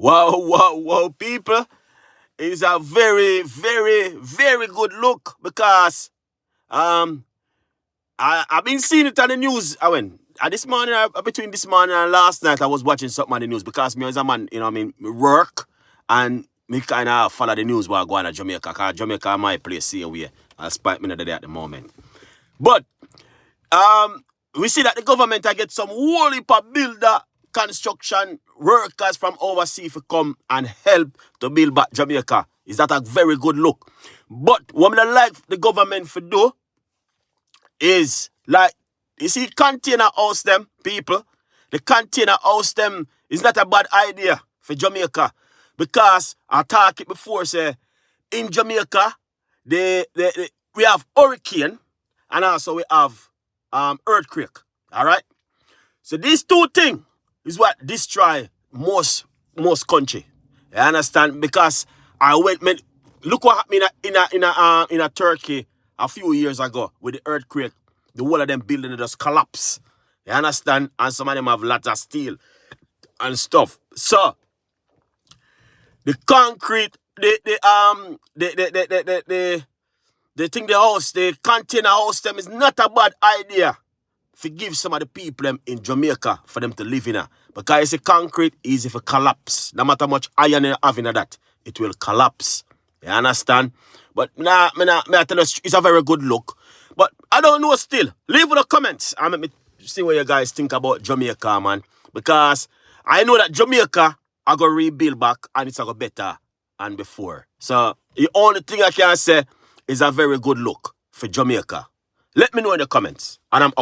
Wow, wow, wow, people. It's a very, very, very good look because um I've been seeing it on the news. This morning, between this morning and last night, I was watching something on the news because me as a man, me work and me kind of follow the news while going to Jamaica because Jamaica my place here where I spite me not there at the moment. But we see that the government I get some whole heap of builder construction workers from overseas to come and help to build back Jamaica. Is that a very good look? But what I like the government for do is like you see container house them people. The container house them is not a bad idea for Jamaica because I talked it before say in Jamaica we have hurricane and also we have earthquake. All right. So these two things is what destroy most country. You understand? Because look what happened in a Turkey a few years ago with the earthquake. The whole of them building just collapse. You understand? And some of them have lots of steel and stuff. So the concrete, the container house them is not a bad idea. Forgive some of the people them in Jamaica for them to live in. Because it's a concrete easy for collapse. No matter how much iron you have in that, it will collapse. You understand? But I tell you, it's a very good look. But I don't know still. Leave in the comments and let me see what you guys think about Jamaica, man. Because I know that Jamaica are going to rebuild back and it's going to go better than before. So the only thing I can say is a very good look for Jamaica. Let me know in the comments. And I'm out.